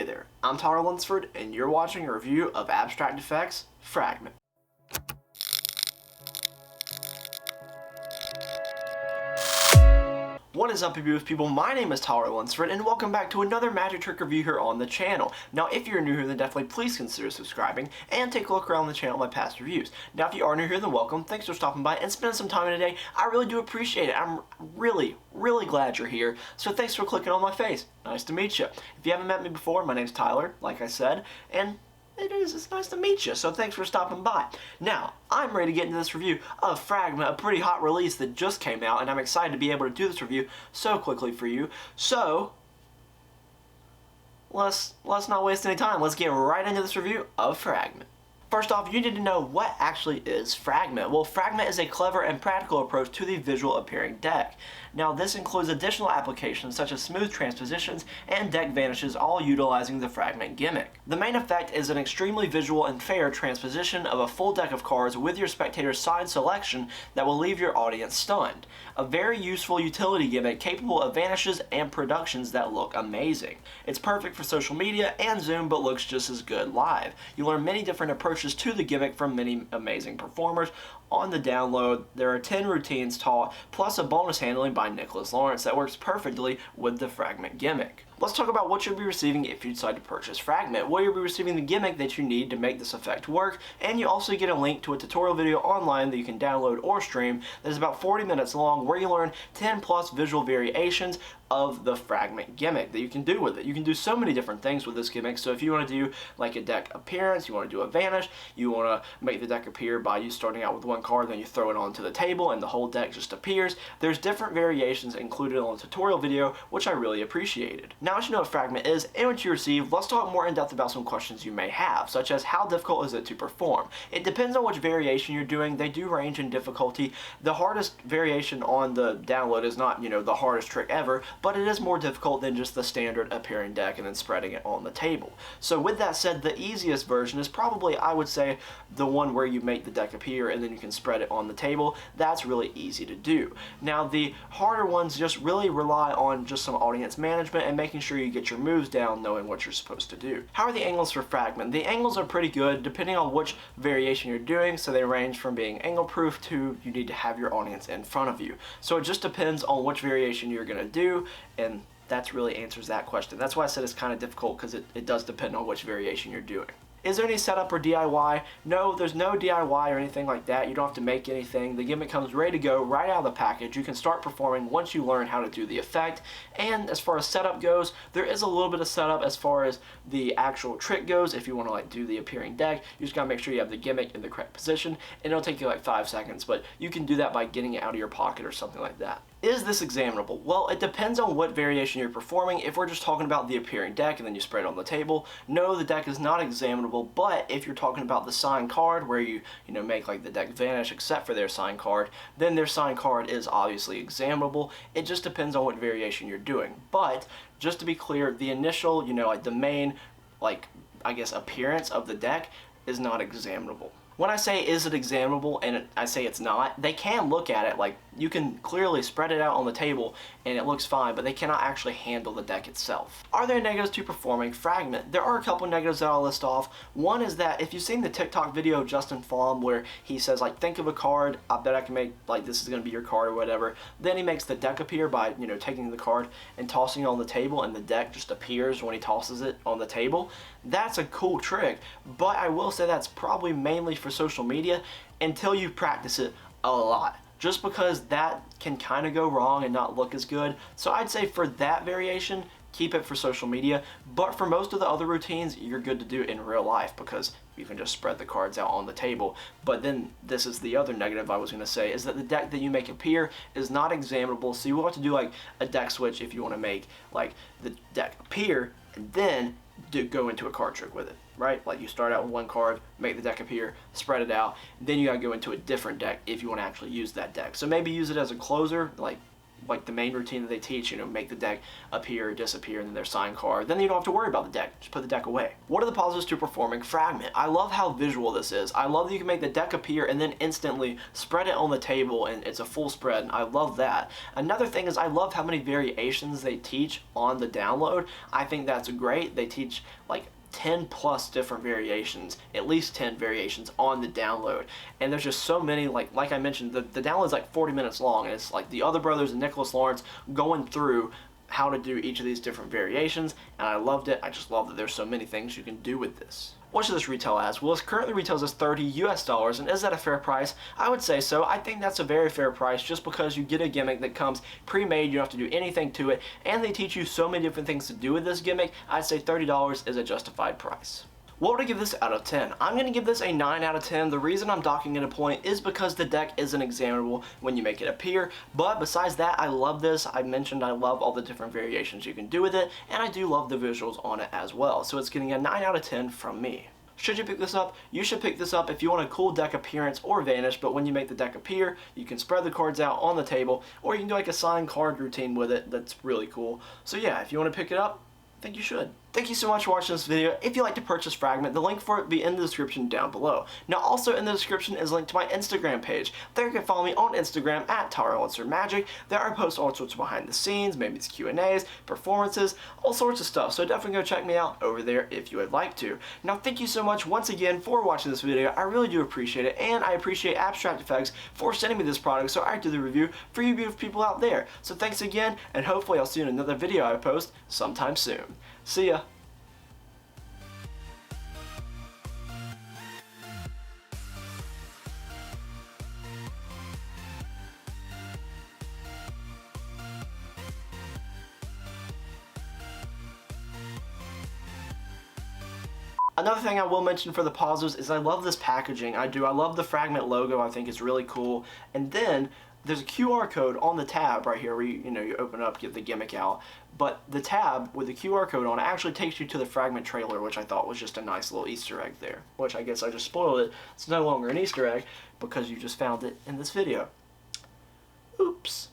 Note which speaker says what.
Speaker 1: Hey there, I'm Tyler Lunsford, and you're watching a review of Abstract Effects Fragment. What is up, people? My name is Tyler Lunsford, and welcome back to another magic trick review here on the channel. Now, if you're new here, then definitely please consider subscribing and take a look around the channel at my past reviews. Now, if you are new here, then welcome. Thanks for stopping by and spending some time today. I really do appreciate it. I'm really glad you're here, so thanks for clicking on my face. Nice to meet you. If you haven't met me before, my name's Tyler, like I said, and it's nice to meet you, so thanks for stopping by. Now, I'm ready to get into this review of Fragment, a pretty hot release that just came out, and I'm excited to be able to do this review so quickly for you. So, let's not waste any time. Let's get right into this review of Fragment. First off, you need to know what actually is Fragment. Well, Fragment is a clever and practical approach to the visual appearing deck. Now, this includes additional applications such as smooth transpositions and deck vanishes, all utilizing the Fragment gimmick. The main effect is an extremely visual and fair transposition of a full deck of cards with your spectator's side selection that will leave your audience stunned. A very useful utility gimmick capable of vanishes and productions that look amazing. It's perfect for social media and Zoom, but looks just as good live. You learn many different approaches to the gimmick from many amazing performers. On the download, there are 10 routines taught, plus a bonus handling by Nicholas Lawrence that works perfectly with the Fragment gimmick. Let's talk about what you'll be receiving if you decide to purchase Fragment. Well, you'll be receiving the gimmick that you need to make this effect work, and you also get a link to a tutorial video online that you can download or stream that is about 40 minutes long, where you learn 10 plus visual variations of the Fragment gimmick that you can do with it. You can do so many different things with this gimmick, so if you want to do like a deck appearance, you want to do a vanish, you want to make the deck appear by you starting out with one card, then you throw it onto the table and the whole deck just appears. There's different variations included on the tutorial video, which I really appreciated. Now that you know what Fragment is and what you receive, let's talk more in depth about some questions you may have, such as how difficult is it to perform? It depends on which variation you're doing. They do range in difficulty. The hardest variation on the download is not, the hardest trick ever, but it is more difficult than just the standard appearing deck and then spreading it on the table. So with that said, the easiest version is probably, I would say, the one where you make the deck appear and then you can spread it on the table. That's really easy to do. Now, the harder ones just really rely on just some audience management and making sure you get your moves down, knowing what you're supposed to do. How are the angles for Fragment? The angles are pretty good depending on which variation you're doing, so they range from being angle proof to you need to have your audience in front of you. So it just depends on which variation you're going to do, and that really answers that question. That's why I said it's kind of difficult, because it does depend on which variation you're doing. Is there any setup or DIY? No, there's no DIY or anything like that. You don't have to make anything. The gimmick comes ready to go right out of the package. You can start performing once you learn how to do the effect. And as far as setup goes, there is a little bit of setup as far as the actual trick goes. If you want to do the appearing deck, you just gotta make sure you have the gimmick in the correct position, and it'll take you like 5 seconds, but you can do that by getting it out of your pocket or something like that. Is this examinable? Well, it depends on what variation you're performing. If we're just talking about the appearing deck and then you spread it on the table, no, the deck is not examinable. But if you're talking about the signed card, where you make like the deck vanish except for their signed card, then their signed card is obviously examinable. It just depends on what variation you're doing. But just to be clear, the initial, the main, I guess, appearance of the deck is not examinable. When I say is it examinable and I say it's not, they can look at it, like you can clearly spread it out on the table and it looks fine, but they cannot actually handle the deck itself. Are there negatives to performing Fragment? There are a couple negatives that I'll list off. One is that if you've seen the TikTok video of Justin Flom where he says think of a card, I bet I can make this is going to be your card or whatever. Then he makes the deck appear by taking the card and tossing it on the table, and the deck just appears when he tosses it on the table. That's a cool trick, but I will say that's probably mainly for social media until you practice it a lot, just because that can kind of go wrong and not look as good. So I'd say for that variation, keep it for social media, but for most of the other routines, you're good to do in real life because you can just spread the cards out on the table. But then this is the other negative I was going to say, is that the deck that you make appear is not examinable, so you will have to do a deck switch if you want to make the deck appear and then go into a card trick with it, right? You start out with one card, make the deck appear, spread it out, then you gotta go into a different deck if you want to actually use that deck. So maybe use it as a closer, like the main routine that they teach, you know, make the deck appear, disappear, and then their sign card. Then you don't have to worry about the deck. Just put the deck away. What are the positives to performing Fragment? I love how visual this is. I love that you can make the deck appear and then instantly spread it on the table, and it's a full spread. I love that. Another thing is I love how many variations they teach on the download. I think that's great. They teach like 10 plus different variations, at least 10 variations on the download, and there's just so many. Like I mentioned, the download is like 40 minutes long, and it's like the other brothers and Nicholas Lawrence going through how to do each of these different variations, and I loved it. I just love that there's so many things you can do with this. What should this retail as? Well, it currently retails as $30 US, and is that a fair price? I would say so. I think that's a very fair price just because you get a gimmick that comes pre-made, you don't have to do anything to it, and they teach you so many different things to do with this gimmick. I'd say $30 is a justified price. What would I give this out of 10? I'm going to give this a 9 out of 10. The reason I'm docking it a point is because the deck isn't examinable when you make it appear, but besides that, I love this. I mentioned I love all the different variations you can do with it, and I do love the visuals on it as well, so it's getting a 9 out of 10 from me. Should you pick this up? You should pick this up if you want a cool deck appearance or vanish, but when you make the deck appear, you can spread the cards out on the table, or you can do like a signed card routine with it. That's really cool. So yeah, if you want to pick it up, I think you should. Thank you so much for watching this video. If you'd like to purchase Fragment, the link for it will be in the description down below. Now also in the description is a link to my Instagram page. There you can follow me on Instagram at TowerLancerMagic. There I post all sorts of behind the scenes, maybe it's Q&As, performances, all sorts of stuff. So definitely go check me out over there if you would like to. Now thank you so much once again for watching this video. I really do appreciate it, and I appreciate Abstract Effects for sending me this product so I do the review for you beautiful people out there. So thanks again, and hopefully I'll see you in another video I post sometime soon. See ya. Another thing I will mention for the positives is I love this packaging. I do. I love the Fragment logo. I think it's really cool. And then there's a QR code on the tab right here where you open up, get the gimmick out. But the tab with the QR code on it actually takes you to the Fragment trailer, which I thought was just a nice little Easter egg there. Which I guess I just spoiled it. It's no longer an Easter egg because you just found it in this video. Oops.